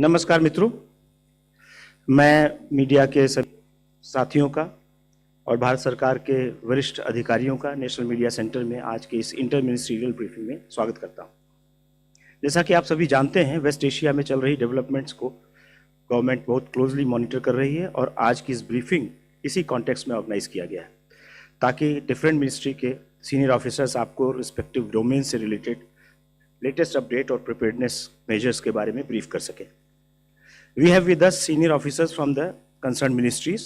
नमस्कार मित्रों, मैं मीडिया के सभी साथियों का और भारत सरकार के वरिष्ठ अधिकारियों का नेशनल मीडिया सेंटर में आज के इस इंटर मिनिस्ट्रियल ब्रीफिंग में स्वागत करता हूं। जैसा कि आप सभी जानते हैं, वेस्ट एशिया में चल रही डेवलपमेंट्स को गवर्नमेंट बहुत क्लोजली मॉनिटर कर रही है और आज की इस ब्रीफिंग इसी कॉन्टेक्स्ट में ऑर्गेनाइज किया गया है ताकि डिफरेंट मिनिस्ट्री के सीनियर ऑफिसर्स आपको रिस्पेक्टिव डोमेन से रिलेटेड लेटेस्ट अपडेट और प्रिपेयर्डनेस मेजर्स के बारे में ब्रीफ कर सकें। We have with us senior officers from the concerned ministries,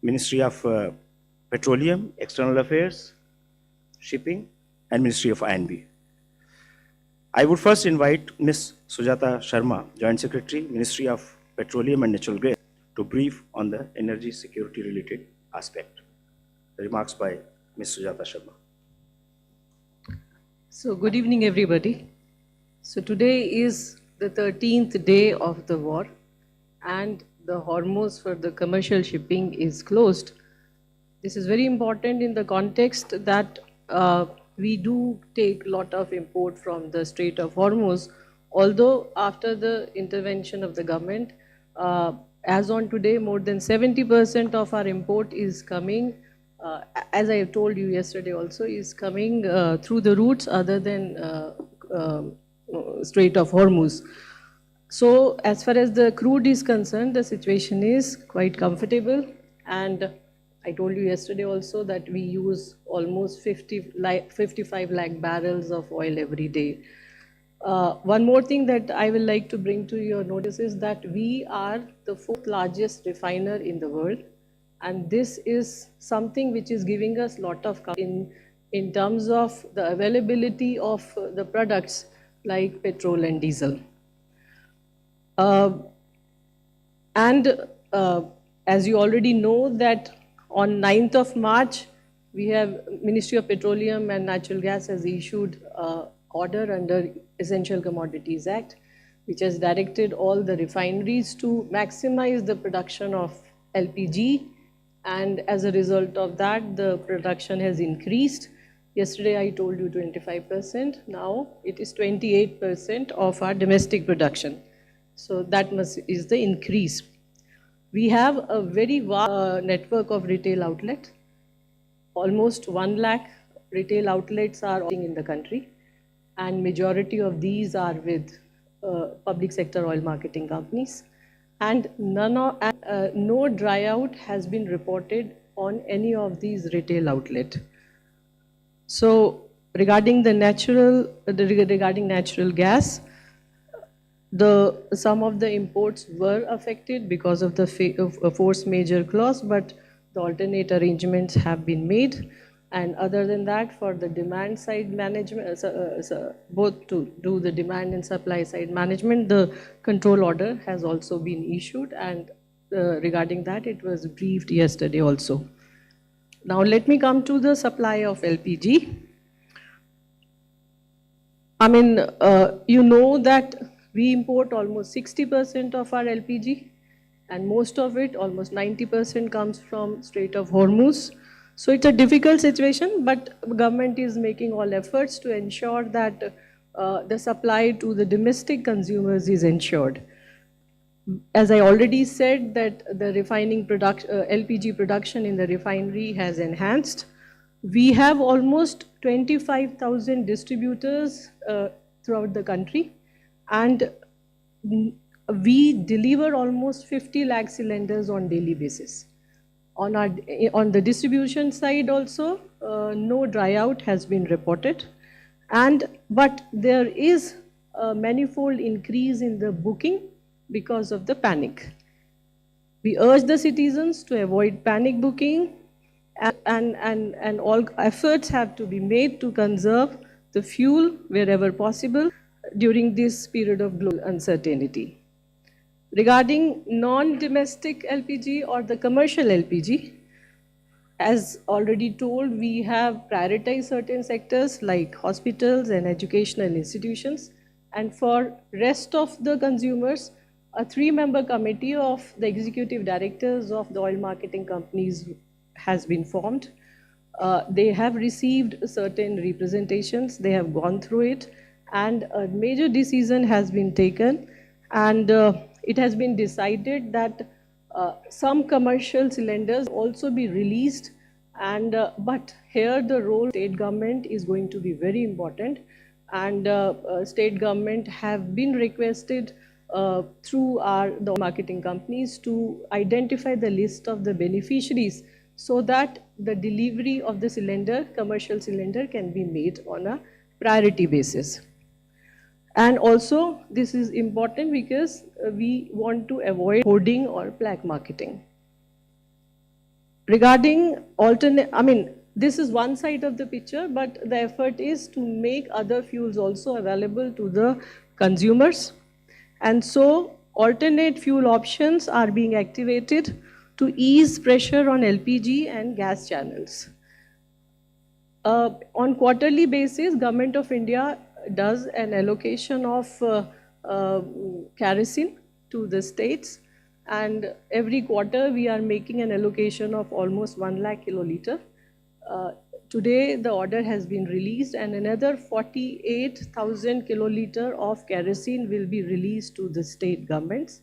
Ministry of Petroleum, External Affairs, Shipping, and Ministry of I&B. I would first invite Ms. Sujata Sharma, Joint Secretary, Ministry of Petroleum and Natural Gas, to brief on the energy security related aspect. The remarks by Ms. Sujata Sharma. So good evening everybody. So today is the 13th day of the war and the Hormuz for the commercial shipping is closed. This is very important in the context that we do take a lot of import from the Strait of Hormuz, although after the intervention of the government, as on today, more than 70% of our import is coming, as I told you yesterday also, is coming through the routes other than Strait of Hormuz. So as far as the crude is concerned, the situation is quite comfortable, and I told you yesterday also that we use almost 55 lakh barrels of oil every day. One more thing that I will like to bring to your notice is that we are the 4th largest refiner in the world, and this is something which is giving us a lot of in terms of the availability of the products like petrol and diesel. As you already know that on 9th of March, we have Ministry of Petroleum and Natural Gas has issued order under Essential Commodities Act, which has directed all the refineries to maximize the production of LPG, and as a result of that, the production has increased. Yesterday I told you 25%, now it is 28% of our domestic production. So that is the increase. We have a very vast network of retail outlets. Almost 1 lakh retail outlets are in the country, and majority of these are with public sector oil marketing companies. And no dry out has been reported on any of these retail outlets. So regarding natural gas, some of the imports were affected because of the force majeure clause, but the alternate arrangements have been made. And other than that, for the demand side management, both to do the demand and supply side management, the control order has also been issued, and regarding that, it was briefed yesterday also. Now let me come to the supply of LPG. I mean, you know that we import almost 60% of our LPG, and most of it, almost 90%, comes from Strait of Hormuz. So it's a difficult situation, but government is making all efforts to ensure that the supply to the domestic consumers is ensured. As I already said, that the refining LPG production in the refinery has enhanced. We have almost 25,000 distributors throughout the country, and we deliver almost 50 lakh cylinders on daily basis. On the distribution side also, no dry out has been reported, but there is a manifold increase in the booking because of the panic. We urge the citizens to avoid panic booking, and all efforts have to be made to conserve the fuel wherever possible during this period of global uncertainty. Regarding non-domestic LPG or the commercial LPG, as already told, we have prioritized certain sectors like hospitals and educational institutions, and for rest of the consumers, a 3-member committee of the executive directors of the oil marketing companies has been formed. They have received certain representations, they have gone through it, and a major decision has been taken, And it has been decided that some commercial cylinders also be released, and but here the role of state government is going to be very important, and state government have been requested through the marketing companies to identify the list of the beneficiaries so that the delivery of the cylinder, commercial cylinder, can be made on a priority basis. And also, this is important because we want to avoid hoarding or black marketing. Regarding this is one side of the picture, but the effort is to make other fuels also available to the consumers. And so, alternate fuel options are being activated to ease pressure on LPG and gas channels. On quarterly basis, Government of India does an allocation of kerosene to the states, and every quarter we are making an allocation of almost 1 lakh kiloliter. Today the order has been released and another 48,000 kiloliter of kerosene will be released to the state governments.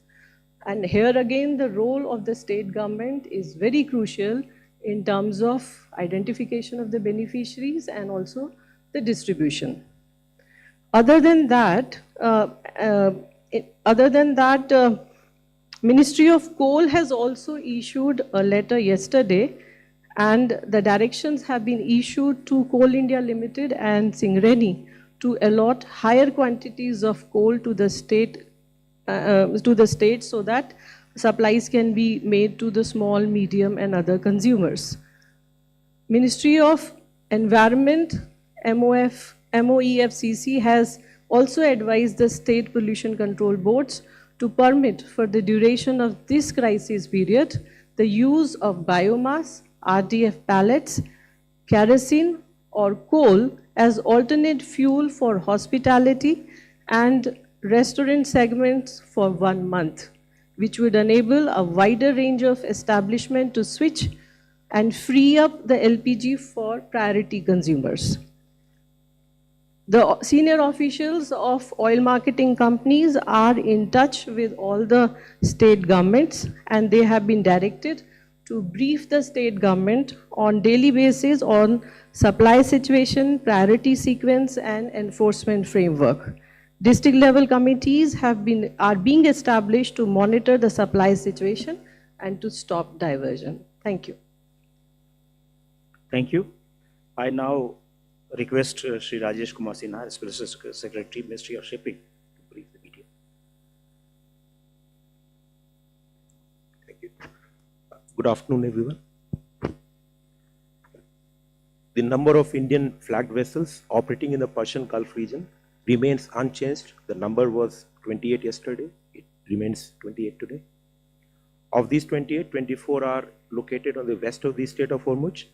And here again the role of the state government is very crucial in terms of identification of the beneficiaries and also the distribution. Other than that, Ministry of Coal has also issued a letter yesterday, and the directions have been issued to Coal India Limited and Singareni to allot higher quantities of coal to the state so that supplies can be made to the small, medium and other consumers. Ministry of Environment, MOEFCC has also advised the state pollution control boards to permit for the duration of this crisis period the use of biomass, RDF pellets, kerosene or coal as alternate fuel for hospitality and restaurant segments for 1 month, which would enable a wider range of establishment to switch and free up the LPG for priority consumers. The senior officials of oil marketing companies are in touch with all the state governments, and they have been directed to brief the state government on daily basis on supply situation, priority sequence and enforcement framework. District level committees are being established to monitor the supply situation and to stop diversion. Thank you. Thank you. I now request Shri Rajesh Kumar Sinha, Special Secretary, Ministry of Shipping, to brief the media. Thank you. Good afternoon, everyone. The number of Indian flagged vessels operating in the Persian Gulf region remains unchanged. The number was 28 yesterday. It remains 28 today. Of these 28, 24 are located on the west of the Strait of Hormuz,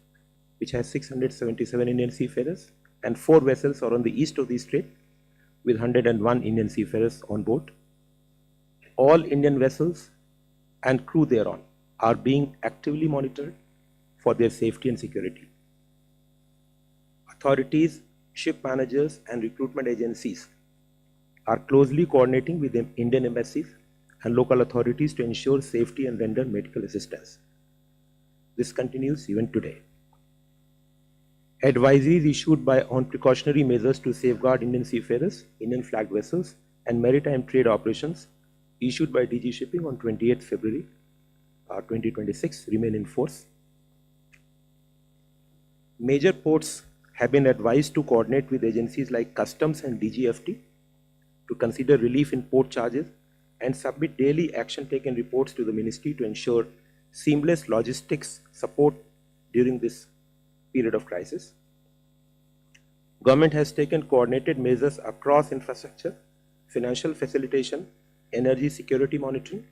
which has 677 Indian seafarers, and 4 vessels are on the east of the strait with 101 Indian seafarers on board. All Indian vessels and crew thereon are being actively monitored for their safety and security. Authorities, ship managers and recruitment agencies are closely coordinating with the Indian embassies and local authorities to ensure safety and render medical assistance. This continues even today. Advisories issued on precautionary measures to safeguard Indian seafarers, Indian flagged vessels and maritime trade operations issued by DG Shipping on 28th February 2026 remain in force. Major ports have been advised to coordinate with agencies like Customs and DGFT to consider relief in port charges and submit daily action taken reports to the ministry to ensure seamless logistics support during this period of crisis. Government has taken coordinated measures across infrastructure, financial facilitation, energy security monitoring,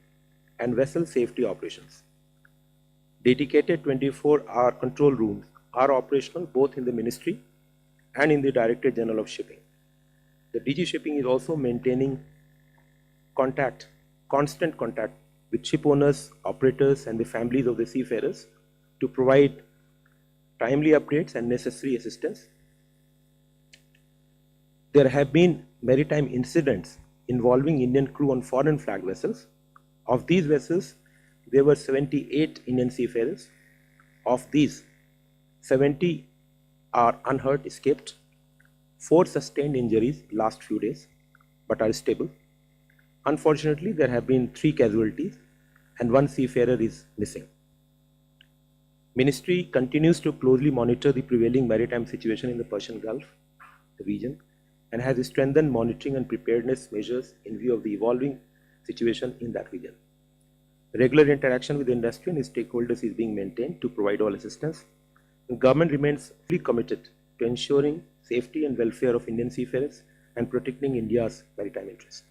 and vessel safety operations. Dedicated 24-hour control rooms are operational both in the ministry and in the Directorate General of Shipping. The DG Shipping is also maintaining constant contact with ship owners, operators, and the families of the seafarers to provide timely updates and necessary assistance. There have been maritime incidents involving Indian crew on foreign flag vessels. Of these vessels, there were 78 Indian seafarers. Of these, 70 are unhurt, escaped. 4 sustained injuries last few days, but are stable. Unfortunately, there have been 3 casualties and 1 seafarer is missing. Ministry continues to closely monitor the prevailing maritime situation in the Persian Gulf region and has strengthened monitoring and preparedness measures in view of the evolving situation in that region. Regular interaction with industry and stakeholders is being maintained to provide all assistance. The government remains fully committed to ensuring safety and welfare of Indian seafarers and protecting India's maritime interests.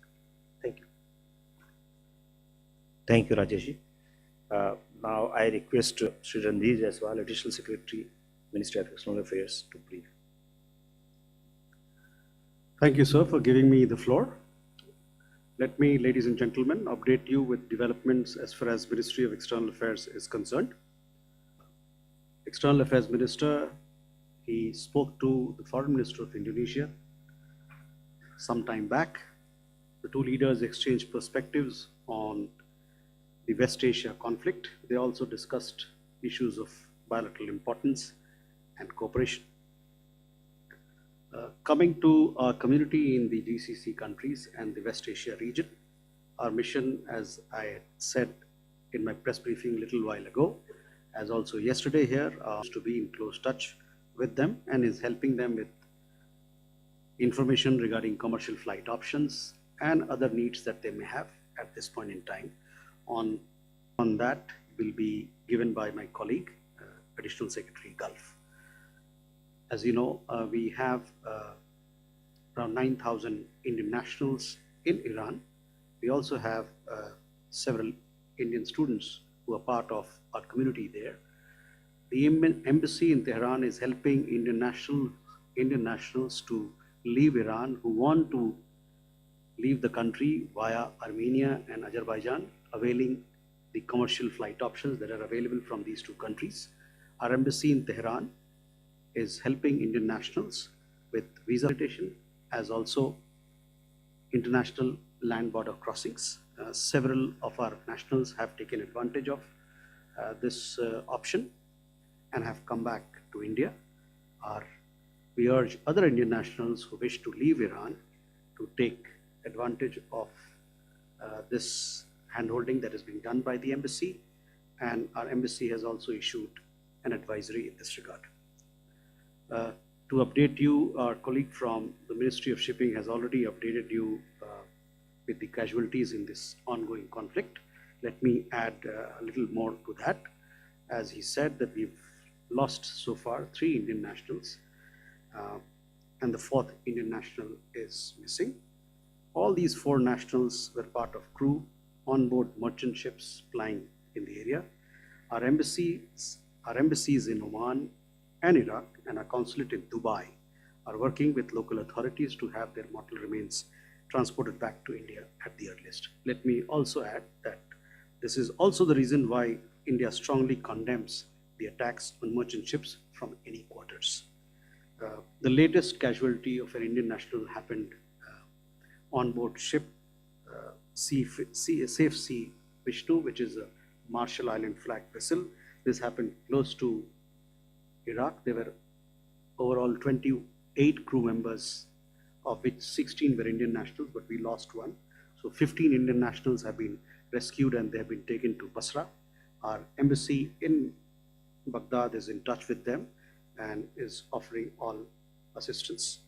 Thank you. Thank you, Rajesh. Now I request Sri Randhir Jaiswal, Additional Secretary, Ministry of External Affairs, to brief. Thank you, sir, for giving me the floor. Let me, ladies and gentlemen, update you with developments as far as Ministry of External Affairs is concerned. External Affairs Minister, he spoke to the Foreign Minister of Indonesia some time back. The two leaders exchanged perspectives on the West Asia conflict. They also discussed issues of bilateral importance and cooperation. Coming to our community in the GCC countries and the West Asia region, our mission, as I said in my press briefing a little while ago, as also yesterday here, is to be in close touch with them and is helping them with information regarding commercial flight options and other needs that they may have at this point in time. On that will be given by my colleague, Additional Secretary Gulf. As you know, we have around 9,000 Indian nationals in Iran. We also have several Indian students who are part of our community there. The embassy in Tehran is helping Indian nationals to leave Iran who want to leave the country via Armenia and Azerbaijan, availing the commercial flight options that are available from these two countries. Our embassy in Tehran is helping Indian nationals with visa facilitation as also international land border crossings. Several of our nationals have taken advantage of this option and have come back to India. We urge other Indian nationals who wish to leave Iran to take advantage of this handholding that is being done by the embassy, and our embassy has also issued an advisory in this regard. To update you, our colleague from the Ministry of Shipping has already updated you with the casualties in this ongoing conflict. Let me add a little more to that. As he said, that we've lost so far 3 Indian nationals and the 4th Indian national is missing. All these 4 nationals were part of crew on board merchant ships plying in the area. Our embassies in Oman and Iraq and our consulate in Dubai are working with local authorities to have their mortal remains transported back to India at the earliest. Let me also add that this is also the reason why India strongly condemns the attacks on merchant ships from any quarters. The latest casualty of an Indian national happened on board ship Safe Sea Vishnu, which is a Marshall Island flag vessel. This happened close to Iraq. There were overall 28 crew members, of which 16 were Indian nationals, but we lost 1. So 15 Indian nationals have been rescued and they have been taken to Basra. Our embassy in Baghdad is in touch with them and is offering all assistance.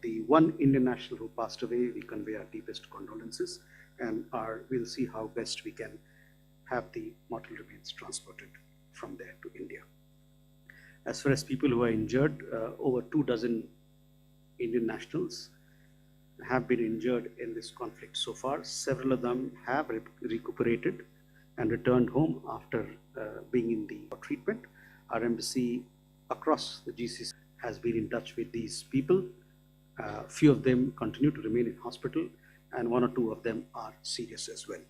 The 1 Indian national who passed away, we convey our deepest condolences, and we'll see how best we can have the mortal remains transported from there to India. As far as people who are injured, over 24 Indian nationals have been injured in this conflict so far. Several of them have recuperated and returned home after being in the treatment. Our embassy across the GCC has been in touch with these people. Few of them continue to remain in hospital and 1 or 2 of them are serious as well.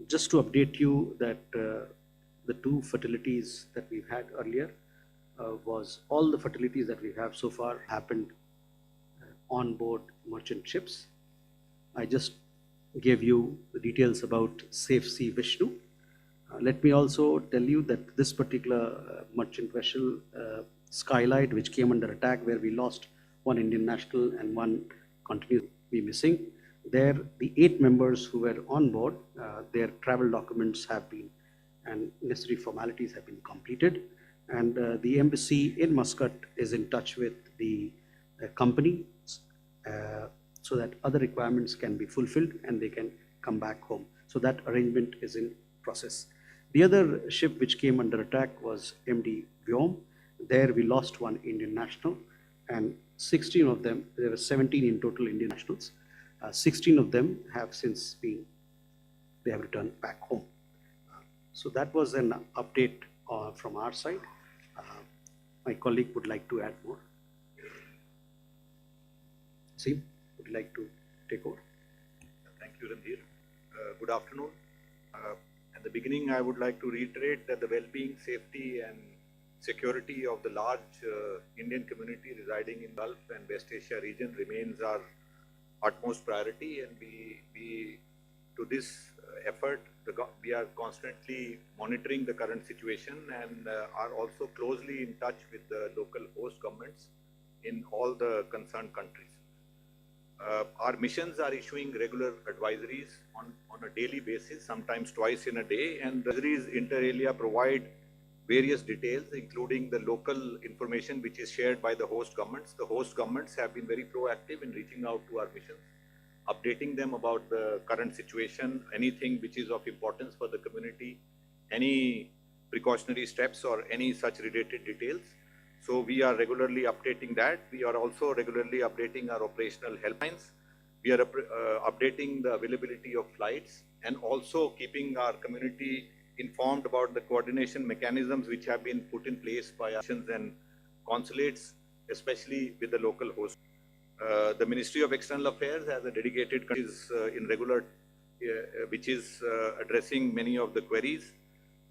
Just to update you that the 2 fatalities that we've had earlier was all the fatalities that we have so far happened onboard merchant ships. I just gave you the details about Safe Sea Vishnu. Let me also tell you that this particular merchant vessel, Skylight, which came under attack, where we lost one Indian national and one continues to be missing. There, the 8 members who were on board, their travel documents have been and necessary formalities have been completed. And the embassy in Muscat is in touch with the company so that other requirements can be fulfilled and they can come back home. So that arrangement is in process. The other ship which came under attack was MD Vyom. There we lost one Indian national and 16 of them, there were 17 in total Indian nationals. 16 of them have since been, they have returned back home. So that was an update from our side. My colleague would like to add more. See, would you like to take over? Thank you, Randhir. Good afternoon. At the beginning, I would like to reiterate that the well-being, safety and security of the large Indian community residing in Gulf and West Asia region remains our utmost priority, and we to this effort, we are constantly monitoring the current situation and are also closely in touch with the local host governments in all the concerned countries. Our missions are issuing regular advisories on a daily basis, sometimes twice in a day, and the advisories inter alia provide various details, including the local information which is shared by the host governments. The host governments have been very proactive in reaching out to our missions, updating them about the current situation, anything which is of importance for the community, any precautionary steps or any such related details. So we are regularly updating that. We are also regularly updating our operational helplines. We are updating the availability of flights and also keeping our community informed about the coordination mechanisms which have been put in place by our missions and consulates, especially with the local host. The Ministry of External Affairs has a dedicated in regular, which is addressing many of the queries.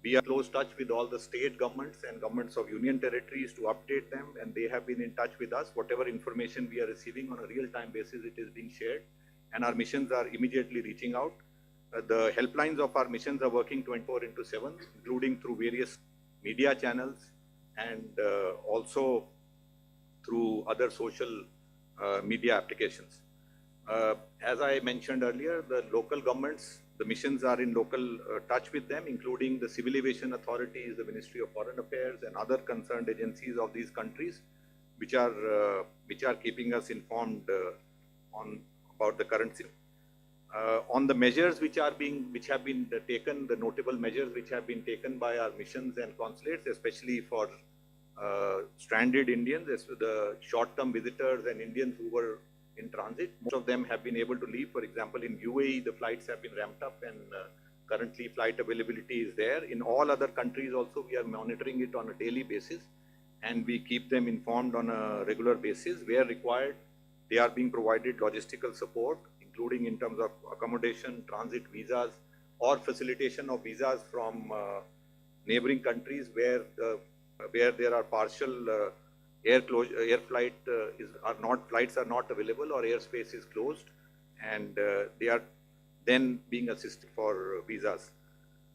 We are in close touch with all the state governments and governments of union territories to update them, and they have been in touch with us. Whatever information we are receiving on a real-time basis, it is being shared, and our missions are immediately reaching out. The helplines of our missions are working 24/7, including through various media channels and also through other social media applications. As I mentioned earlier, the local governments, the missions are in local touch with them, including the civil aviation authorities, the Ministry of Foreign Affairs and other concerned agencies of these countries, which are keeping us informed about the current situation. On the measures which have been taken, the notable measures which have been taken by our missions and consulates, especially for stranded Indians, the short-term visitors and Indians who were in transit. Most of them have been able to leave. For example, in UAE, the flights have been ramped up and currently flight availability is there. In all other countries also, we are monitoring it on a daily basis and we keep them informed on a regular basis. Where required, they are being provided logistical support, including in terms of accommodation, transit visas, or facilitation of visas from neighboring countries where there are partial flights are not available or airspace is closed, and they are then being assisted for visas.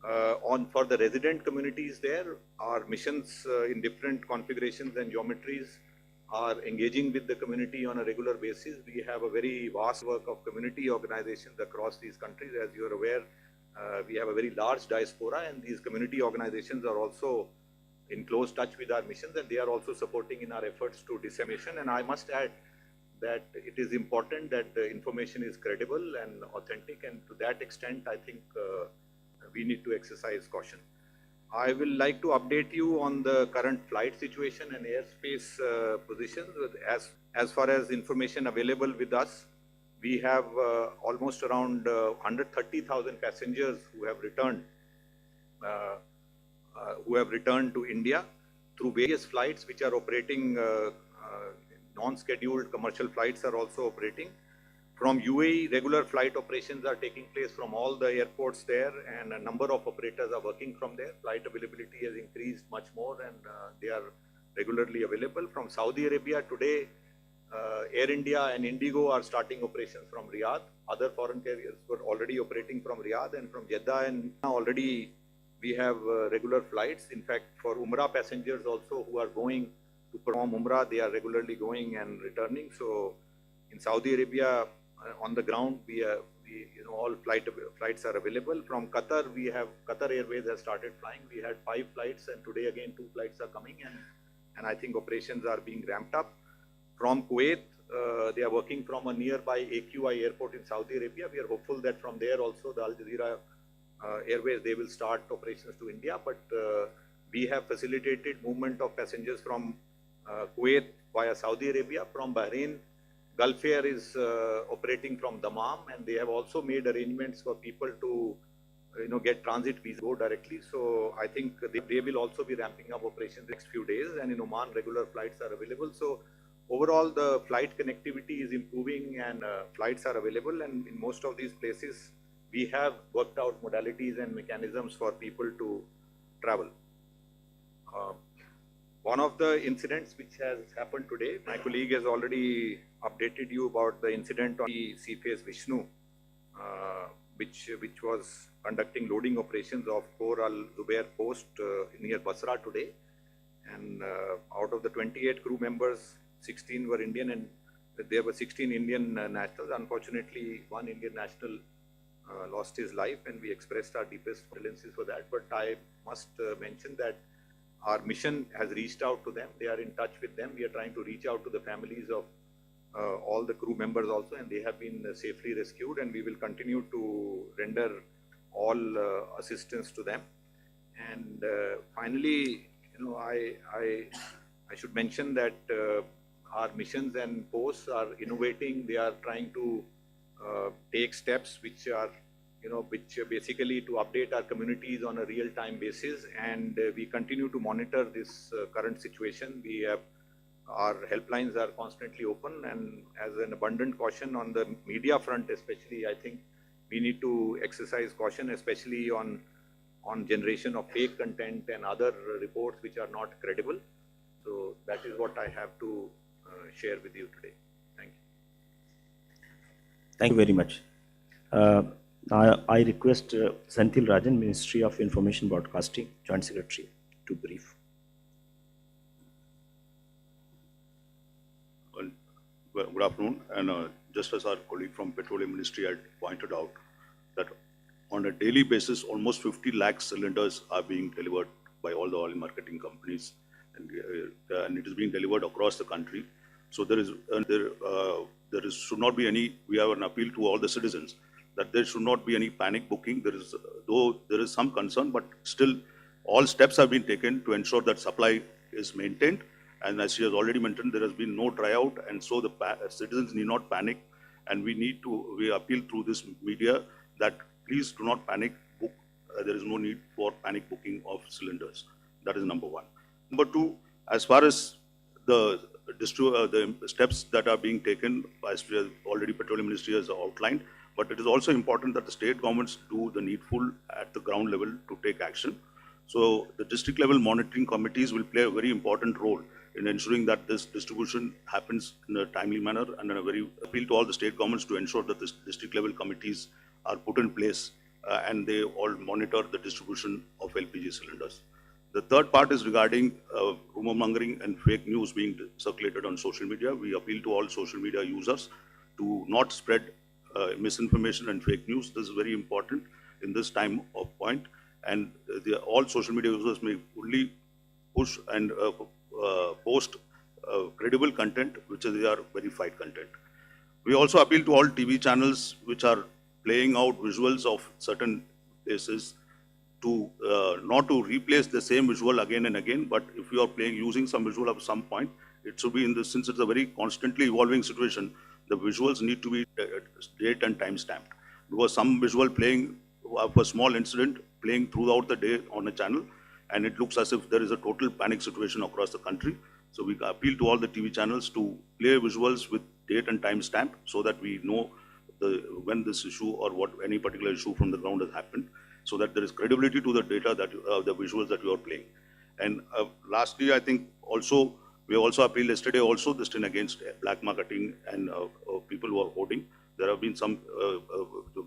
For the resident communities there, our missions in different configurations and geometries are engaging with the community on a regular basis. We have a very vast work of community organizations across these countries. As you are aware, we have a very large diaspora, and these community organizations are also in close touch with our missions, and they are also supporting in our efforts to dissemination. And I must add that it is important that the information is credible and authentic, and to that extent, I think we need to exercise caution. I will like to update you on the current flight situation and airspace positions. As far as information available with us, we have almost around 130,000 passengers who have returned to India through various flights which are operating. Non-scheduled commercial flights are also operating. From UAE, regular flight operations are taking place from all the airports there, and a number of operators are working from there. Flight availability has increased much more, and they are regularly available. From Saudi Arabia today, Air India and Indigo are starting operations from Riyadh. Other foreign carriers were already operating from Riyadh, and from Jeddah and already we have regular flights. In fact, for Umrah passengers also who are going to perform Umrah, they are regularly going and returning. So in Saudi Arabia, on the ground, all flights are available. From Qatar, Qatar Airways has started flying. We had 5 flights, and today again 2 flights are coming, and I think operations are being ramped up. From Kuwait, they are working from a nearby AQI airport in Saudi Arabia. We are hopeful that from there also the Al Jazeera Airways, they will start operations to India. But we have facilitated movement of passengers from Kuwait via Saudi Arabia. From Bahrain, Gulf Air is operating from Dammam, and they have also made arrangements for people to get transit visa go directly. So I think they will also be ramping up operations next few days, and in Oman regular flights are available. So overall the flight connectivity is improving, and flights are available, and in most of these places we have worked out modalities and mechanisms for people to travel. One of the incidents which has happened today, my colleague has already updated you about the incident on the Seaface Vishnu, which was conducting loading operations of Khor Al Zubair Post near Basra today. And out of the 28 crew members, 16 were Indian, and there were 16 Indian nationals. Unfortunately, one Indian national lost his life, and we expressed our deepest condolences for that. But I must mention that our mission has reached out to them. They are in touch with them. We are trying to reach out to the families of all the crew members also, and they have been safely rescued, and we will continue to render all assistance to them. And finally, I should mention that our missions and posts are innovating. They are trying to take steps which are which basically to update our communities on a real-time basis, and we continue to monitor this current situation. Our helplines are constantly open, and as an abundant caution on the media front especially, I think we need to exercise caution, especially on generation of fake content and other reports which are not credible. So that is what I have to share with you today. Thank you. Thank you very much. I request Senthil Rajan, Ministry of Information Broadcasting, Joint Secretary, to brief. Well, good afternoon. And just as our colleague from Petroleum Ministry had pointed out, that on a daily basis, almost 50 lakh cylinders are being delivered by all the oil marketing companies, and it is being delivered across the country. So should not be any. We have an appeal to all the citizens that there should not be any panic booking. Though there is some concern, but still all steps have been taken to ensure that supply is maintained. And as she has already mentioned, there has been no dry out, and so the citizens need not panic. And we appeal through this media that please do not panic book. There is no need for panic booking of cylinders. That is number one. Number two, as far as the steps that are being taken, as already Petroleum Ministry has outlined, but it is also important that the state governments do the needful at the ground level to take action. So the district level monitoring committees will play a very important role in ensuring that this distribution happens in a timely manner, and in a very appeal to all the state governments to ensure that this district level committees are put in place and they all monitor the distribution of LPG cylinders. The third part is regarding rumor mongering and fake news being circulated on social media. We appeal to all social media users to not spread misinformation and fake news. This is very important in this time of point, and all social media users may only push and post credible content, which is their verified content. We also appeal to all TV channels which are playing out visuals of certain places to not to replace the same visual again and again, but if you are using some visual at some point, it should be since it's a very constantly evolving situation, the visuals need to be date and time stamped. Because some visual playing of a small incident playing throughout the day on a channel, and it looks as if there is a total panic situation across the country. So we appeal to all the TV channels to play visuals with date and time stamp so that we know when this issue or any particular issue from the ground has happened, so that there is credibility to the data that the visuals that you are playing. And lastly, I think also We also appealed yesterday also this thing against black marketing and people who are hoarding. There have been some,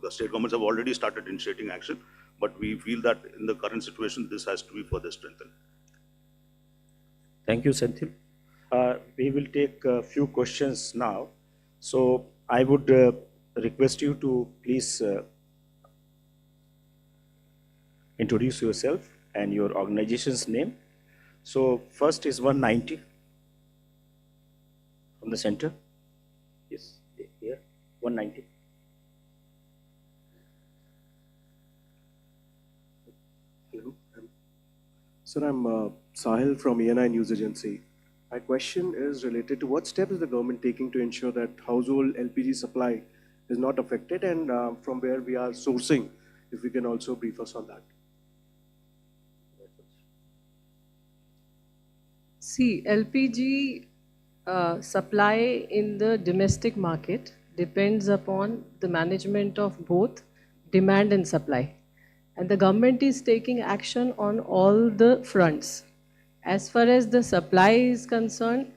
the state governments have already started initiating action, but we feel that in the current situation, this has to be further strengthened. Thank you, Senthil. We will take a few questions now. So I would request you to please introduce yourself and your organization's name. So first is 190 from the center. Yes, here, 190. Hello. Sir, I'm Sahil from ENI News Agency. My question is related to what steps is the government taking to ensure that household LPG supply is not affected, and from where we are sourcing, if we can also brief us on that. See, LPG supply in the domestic market depends upon the management of both demand and supply. And the government is taking action on all the fronts. As far as the supply is concerned,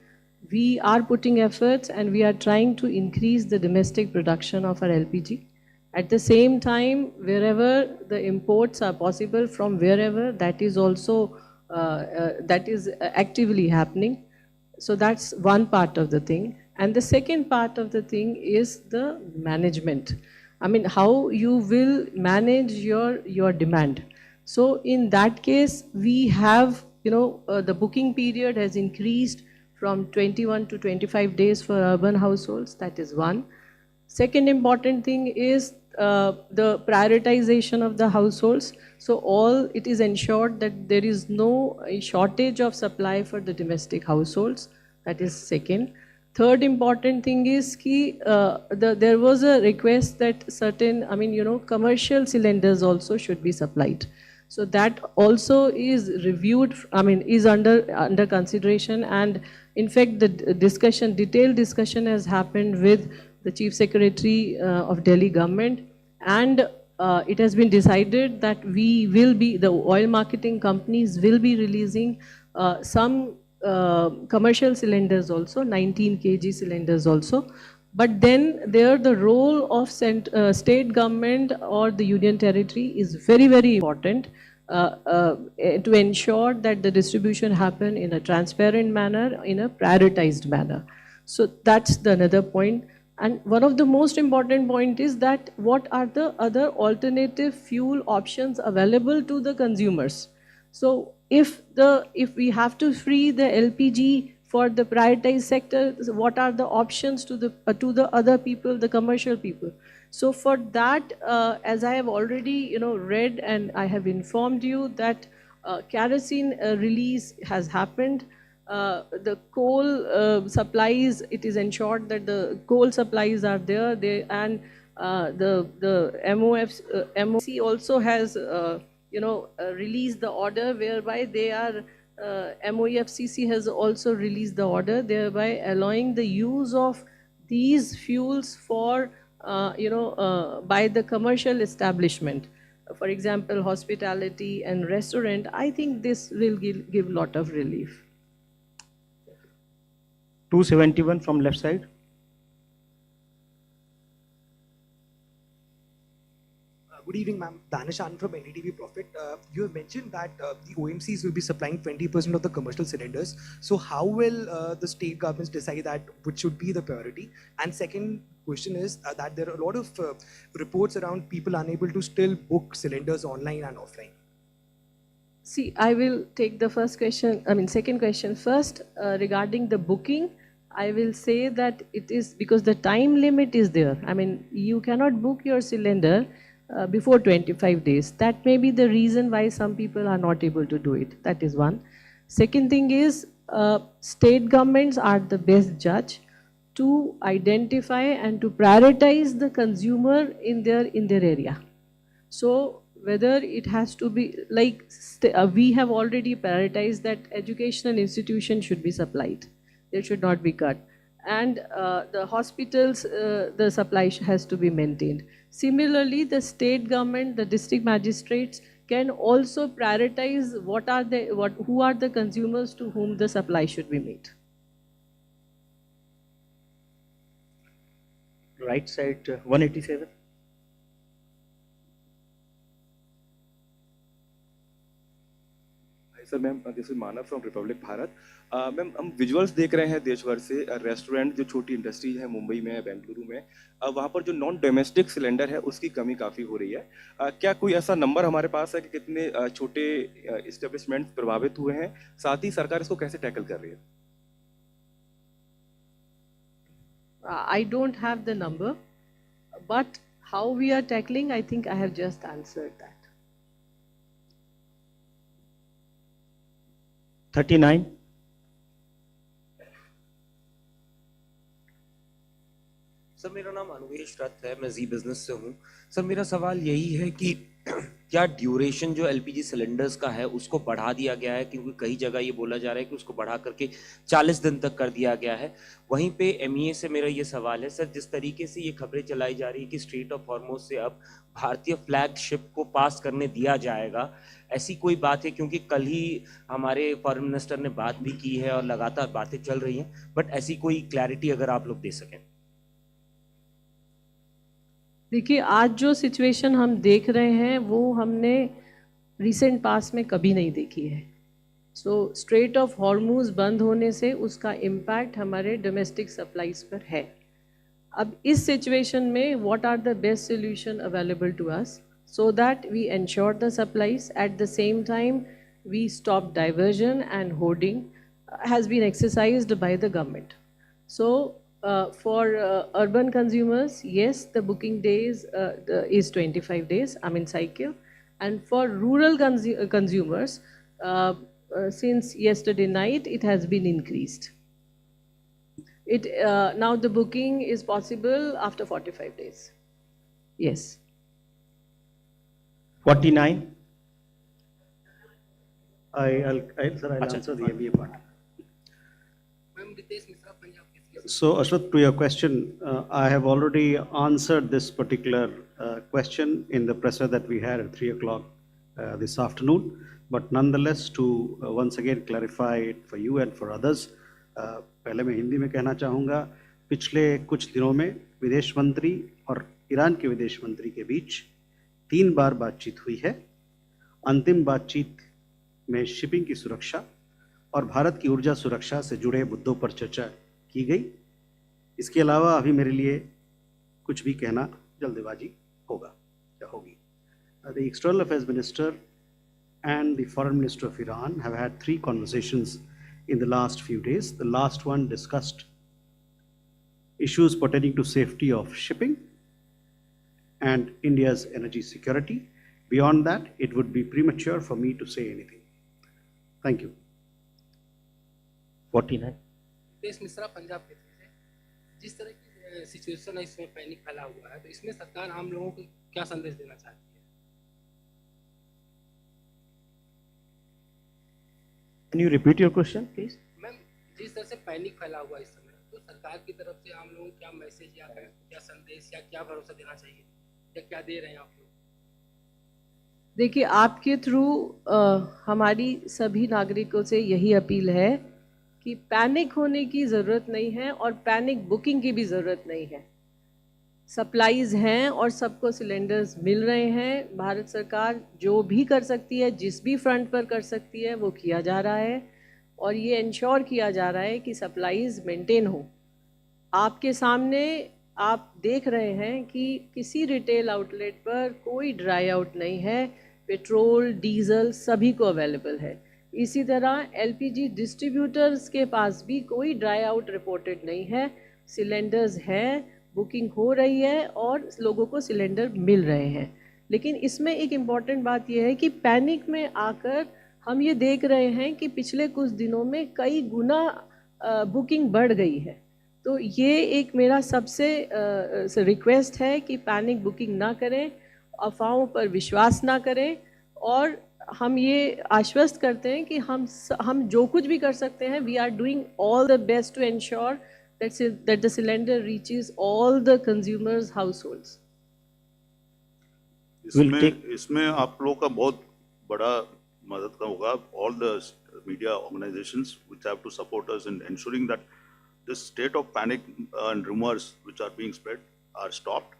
we are putting efforts and we are trying to increase the domestic production of our LPG. At the same time, wherever the imports are possible from wherever, that is also actively happening. So that's one part of the thing. And the second part of the thing is the management. I mean, how you will manage your demand. So in that case, we have, the booking period has increased from 21 to 25 days for urban households. That is one. Second important thing is the prioritization of the households. So it is ensured that there is no shortage of supply for the domestic households. That is second. Third important thing is there was a request that certain, commercial cylinders also should be supplied. So that also is reviewed, is under consideration, and in fact the detailed discussion has happened with the Chief Secretary of Delhi government, and it has been decided that the oil marketing companies will be releasing some commercial cylinders also, 19 kg cylinders also. But then the role of state government or the union territory is very, very important to ensure that the distribution happen in a transparent manner, in a prioritized manner. So that's another point. And one of the most important point is that what are the other alternative fuel options available to the consumers. So if we have to free the LPG for the prioritized sector, what are the options to the other people, the commercial people? So for that, as I have already read and I have informed you that kerosene release has happened. The coal supplies, it is ensured that the coal supplies are there. And the MOC also has released the order whereby they are. MOEFCC has also released the order, thereby allowing the use of these fuels for, by the commercial establishment. For example, hospitality and restaurant. I think this will give lot of relief. 271 from left side. Good evening, ma'am. Danish Anand from NDTV Profit. You have mentioned that the OMCs will be supplying 20% of the commercial cylinders. So how will the state governments decide that which should be the priority? And second question is that there are a lot of reports around people unable to still book cylinders online and offline. See, I will take the second question first. Regarding the booking, I will say that it is because the time limit is there. You cannot book your cylinder before 25 days. That may be the reason why some people are not able to do it. That is one. Second thing is, state governments are the best judge to identify and to prioritize the consumer in their area. So whether it has to be like, we have already prioritized that educational institutions should be supplied. They should not be cut. And the hospitals, the supply has to be maintained. Similarly, the state government, the district magistrates can also prioritize who are the consumers to whom the supply should be made. right side, 187. Sir ma'am, this is Manav from Republic Bharat. Ma'am, हम visuals देख रहे हैं देश भर से, restaurant जो छोटी industries है मुंबई में, बेंगलुरु में, वहाँ पर जो नॉन डोमेस्टिक सिलेंडर है उसकी कमी काफ़ी हो रही है। क्या कोई ऐसा नंबर हमारे पास है कि कितने छोटे इस्टेब्लिशमेंट प्रभावित हुए हैं, साथ ही सरकार इसको कैसे टैकल कर रही है? I don't have the number, but how we are tackling, I think I have just answered that. 39. Sir मेरा नाम अनुवेश रथ है, मैं जी बिजनेस से हूँ। सर मेरा सवाल यही है कि क्या ड्यूरेशन जो एलपीजी सिलेंडर्स का है उसको बढ़ा दिया गया है, क्योंकि कई जगह ये बोला जा रहा है कि उसको बढ़ा करके 40 दिन तक कर दिया गया है। वहीं पे एमईए से मेरा ये सवाल है सर, जिस तरीके से ये खबरें चलाई जा रही है कि स्ट्रेट ऑफ हॉर्मुज से अब भारतीय फ्लैग शिप को पास करने दिया जाएगा, ऐसी कोई बात है? क्योंकि कल ही हमारे फॉरेन मिनिस्टर ने बात भी की है और लगातार बातें चल रही हैं, बट ऐसी कोई क्लैरिटी अगर आप लोग दे सकें। देखिए, आज जो सिचुएशन हम देख रहे हैं वो हमने रिसेंट पास में कभी नहीं देखी है। सो स्ट्रेट ऑफ हॉर्मुज बंद होने से उसका इम्पैक्ट हमारे डोमेस्टिक सप्लाईज पर है। अब इस सिचुएशन में what are the best solution available to us so that we ensure the supplies, at the same time we stop diversion and hoarding has been exercised by the government. So for urban consumers, yes, the booking days is 25 days, I mean cycle, and for rural consumers, since yesterday night it has been increased. It now the booking is possible after 45 days. Yes. 49. I'll answer the MBA part. So, Ashwath, to your question, I have already answered this particular question in the presser that we had at 3 o'clock this afternoon. But nonetheless, to once again clarify it for you and for others, पहले मैं हिंदी में कहना चाहूँगा, पिछले कुछ दिनों में विदेश मंत्री और ईरान के विदेश मंत्री के बीच 3 बार बातचीत हुई है। अंतिम बातचीत में शिपिंग की सुरक्षा और भारत की ऊर्जा सुरक्षा से जुड़े मुद्दों पर चर्चा की गई। इसके अलावा अभी मेरे लिए कुछ भी कहना जल्दबाजी होगा या होगी। The External Affairs Minister and the Foreign Minister of Iran have had 3 conversations in the last few days. The last one discussed issues pertaining to safety of shipping and India's energy security. Beyond that, it would be premature for me to say anything. Thank you. 49. देश मिश्रा पंजाब के थे। जिस तरह की situation है, इसमें panic फैला हुआ है, तो इसमें सरकार आम लोगों को क्या संदेश देना चाहती है? Can you repeat your question, please? Ma'am, जिस तरह से पैनिक फैला हुआ है इस समय, तो सरकार की तरफ से आम लोगों को क्या मैसेज या क्या संदेश या क्या भरोसा देना चाहिए, या क्या दे रहे हैं आप लोग? देखिए, आपके थ्रू हमारी सभी नागरिकों से यही अपील है कि पैनिक होने की ज़रूरत नहीं है और पैनिक बुकिंग की भी ज़रूरत नहीं है। सप्लाईज हैं और सबको सिलेंडर्स मिल रहे हैं। भारत सरकार जो भी कर सकती है, जिस भी फ्रंट पर कर सकती है, वो किया जा रहा है और ये इंश्योर किया जा रहा है कि सप्लाईज मेंटेन हो। आपके सामने आप देख रहे हैं कि किसी रिटेल आउटलेट पर कोई ड्राई आउट नहीं है, पेट्रोल, डीजल सभी को अवेलेबल है। इसी तरह एलपीजी डिस्ट्रीब्यूटर्स के पास भी कोई ड्राई आउट रिपोर्टेड नहीं है, सिलेंडर्स हैं, बुकिंग हो रही है और लोगों को सिलेंडर मिल रहे हैं। लेकिन इसमें एक इम्पॉर्टेंट बात यह है कि पैनिक में आकर हम ये देख रहे हैं कि पिछले कुछ दिनों में कई गुना बुकिंग बढ़ गई है। तो ये एक मेरा सबसे रिक्वेस्ट है कि पैनिक बुकिंग ना करें, अफवाहों पर विश्वास ना करें और हम ये आश्वस्त करते हैं कि हम जो कुछ भी कर सकते हैं, we are doing all the best to ensure that the cylinder reaches all the consumers' households. इसमें आप लोगों का बहुत बड़ा मदद का होगा. All the media organizations which have to support us in ensuring that this state of panic and rumors which are being spread are stopped.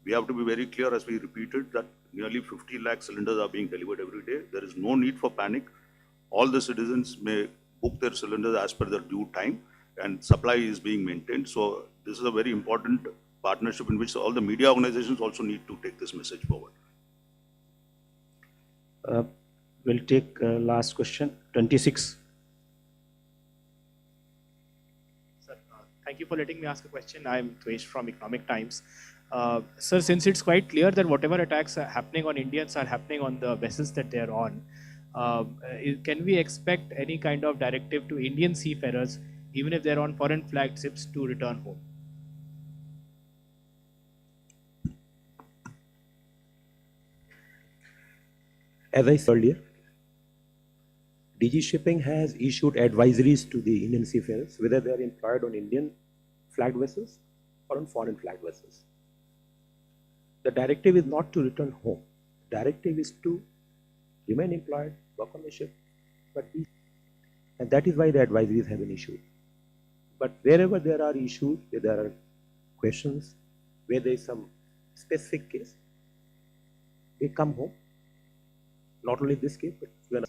We have to be very clear, as we repeated, that nearly 50 lakh cylinders are being delivered every day. There is no need for panic. All the citizens may book their cylinders as per their due time, and supply is being maintained. So this is a very important partnership in which all the media organizations also need to take this message forward. We'll take last question, 26. Sir, thank you for letting me ask a question. I'm Dvesh from Economic Times. Sir, since it's quite clear that whatever attacks are happening on Indians are happening on the vessels that they're on, can we expect any kind of directive to Indian seafarers, even if they're on foreign flagged ships, to return home? As I said earlier, DG Shipping has issued advisories to the Indian seafarers, whether they are employed on Indian flagged vessels or on foreign flagged vessels. The directive is not to return home. The directive is to remain employed, work on the ship, and that is why the advisories have been issued. But wherever there are issues, where there are questions, where there is some specific case, they come home. Not only this case, but when.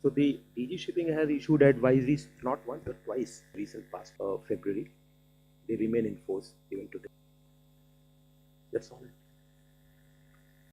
So the DG Shipping has issued advisories not once but twice recent past February. They remain in force even today. That's all.